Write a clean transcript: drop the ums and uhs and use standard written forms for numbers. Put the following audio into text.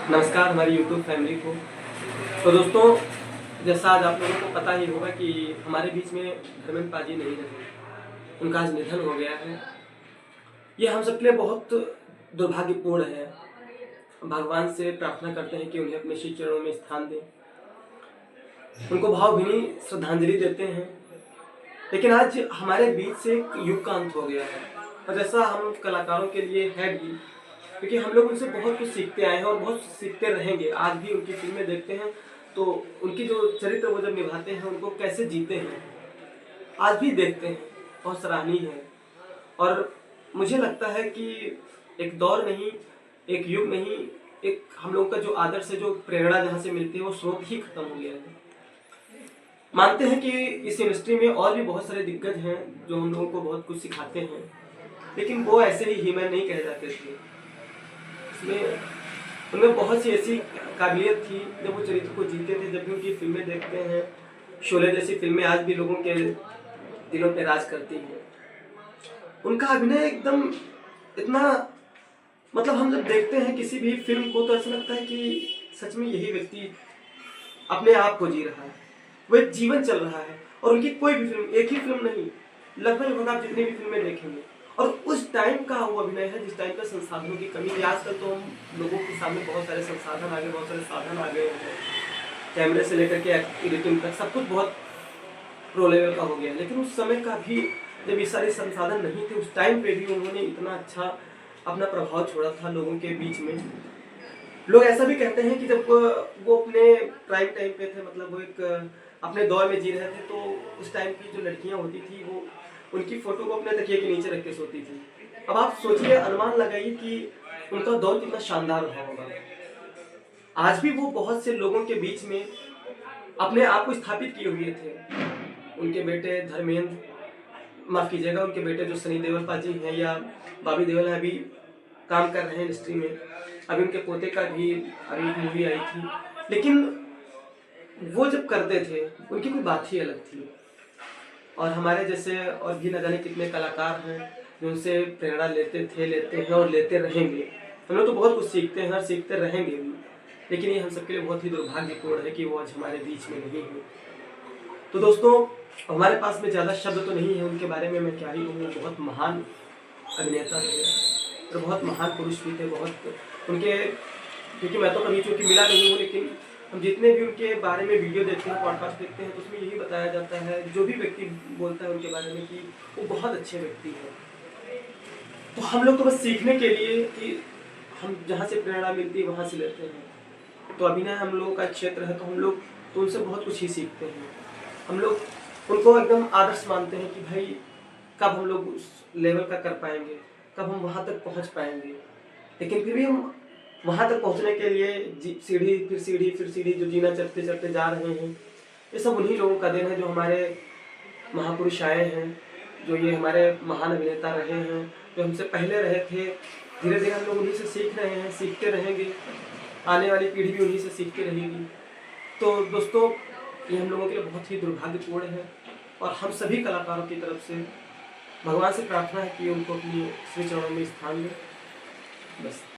नमस्कार हमारी YouTube family को। तो दोस्तों, जैसा आज आप लोगों को पता ही होगा कि हमारे बीच में धर्मेंद्र पाजी नहीं रहे, उनका आज निधन हो गया है। ये हम सबके लिए बहुत दुर्भाग्यपूर्ण है। भगवान से प्रार्थना करते हैं कि उन्हें अपने श्री चरणों में स्थान दें, उनको भावभीनी श्रद्धांजलि देते हैं। लेकिन आज हमारे बीच से एक युग का अंत हो गया है, और जैसा हम कलाकारों के लिए है भी, क्योंकि हम लोग उनसे बहुत कुछ सीखते आए हैं और बहुत सीखते रहेंगे। आज भी उनकी फिल्में देखते हैं तो उनकी जो चरित्र वो जब निभाते हैं, उनको कैसे जीते हैं, आज भी देखते हैं, बहुत सराहनीय है। और मुझे लगता है कि एक दौर नहीं, एक युग नहीं, एक हम लोग का जो आदर्श है, जो प्रेरणा जहाँ से मिलती है, वो स्रोत ही खत्म हो गया है। मानते हैं कि इस इंडस्ट्री में और भी बहुत सारे दिग्गज हैं जो हम लोगों को बहुत कुछ सिखाते हैं, लेकिन वो ऐसे ही ह्यूमन नहीं कहे जाते थे। इसमें उनमें बहुत सी ऐसी काबिलियत थी जब वो चरित्र को जीते थे। जब भी उनकी फिल्में देखते हैं, शोले जैसी फिल्में आज भी लोगों के दिलों पे राज करती हैं। उनका अभिनय एकदम इतना, मतलब हम जब देखते हैं किसी भी फिल्म को तो ऐसा लगता है कि सच में यही व्यक्ति अपने आप को जी रहा है, वो एक जीवन चल रहा है। और उनकी कोई भी फिल्म, एक ही फिल्म नहीं, लगभग आप जितनी भी फिल्में देखेंगे, और उस टाइम का वो अभिनय है जिस टाइम पे संसाधनों की कमी थी। आजकल तो हम लोगों के सामने बहुत सारे संसाधन आ गए, बहुत सारे साधन आ गए हैं, कैमरे से लेकर के एडिटिंग तक सब कुछ बहुत प्रो लेवल का हो गया। लेकिन उस समय का भी, जब ये सारे संसाधन नहीं थे, उस टाइम पे भी उन्होंने इतना अच्छा अपना प्रभाव छोड़ा था लोगों के बीच में। लोग ऐसा भी कहते हैं कि जब वो अपने प्राइम टाइम पे थे, मतलब वो एक अपने दौर में जी रहे थे, तो उस टाइम की जो लड़कियां होती थी वो उनकी फोटो को अपने तकिए के नीचे रख के सोती थी। अब आप सोचिए, अनुमान लगाइए कि उनका दौर कितना शानदार रहा होगा। आज भी वो बहुत से लोगों के बीच में अपने आप को स्थापित किए हुए थे। उनके बेटे धर्मेंद्र, माफ कीजिएगा, उनके बेटे जो सनी देओल पाजी हैं या बॉबी देओल है, अभी काम कर रहे हैं इंडस्ट्री में। अभी उनके पोते का भी अभी एक मूवी आई थी। लेकिन वो जब करते थे, उनकी कोई बात ही अलग थी। और हमारे जैसे और भी न जाने कितने कलाकार हैं जो उनसे प्रेरणा लेते थे, लेते हैं और लेते रहेंगे। हम लोग तो बहुत कुछ सीखते हैं और सीखते रहेंगे भी, लेकिन ये हम सबके लिए बहुत ही दुर्भाग्यपूर्ण है कि वो आज हमारे बीच में नहीं है। तो दोस्तों, हमारे पास में ज़्यादा शब्द तो नहीं है उनके बारे में, मैं क्या ही कहूँ। बहुत महान अभिनेता थे और बहुत महान पुरुष भी थे। बहुत उनके, क्योंकि मैं तो कभी चूँकि मिला नहीं हूँ, लेकिन हम जितने भी उनके बारे में वीडियो देखते हैं, पॉडकास्ट देखते हैं, तो उसमें यही बताया जाता है, जो भी व्यक्ति बोलता है उनके बारे में, कि वो बहुत अच्छे व्यक्ति हैं। तो हम लोग तो बस सीखने के लिए, कि हम जहाँ से प्रेरणा मिलती है वहाँ से लेते हैं। तो अभिनय हम लोगों का क्षेत्र है, तो हम लोग तो उनसे बहुत कुछ ही सीखते हैं। हम लोग उनको एकदम आदर्श मानते हैं कि भाई कब हम लोग उस लेवल का कर पाएंगे, कब हम वहाँ तक पहुँच पाएंगे। लेकिन फिर भी हम वहाँ तक पहुँचने के लिए सीढ़ी फिर सीढ़ी फिर सीढ़ी जो जीना चढ़ते चढ़ते जा रहे हैं, ये सब उन्हीं लोगों का देन है जो हमारे महापुरुष आए हैं, जो ये हमारे महान अभिनेता रहे हैं, जो हमसे पहले रहे थे। धीरे धीरे हम लोग उन्हीं से सीख रहे हैं, सीखते रहेंगे, आने वाली पीढ़ी भी उन्हीं से सीखती रहेगी। तो दोस्तों, ये हम लोगों के लिए बहुत ही दुर्भाग्यपूर्ण है, और हम सभी कलाकारों की तरफ से भगवान से प्रार्थना है कि उनको अपनी श्री चरणों में स्थान दें। बस।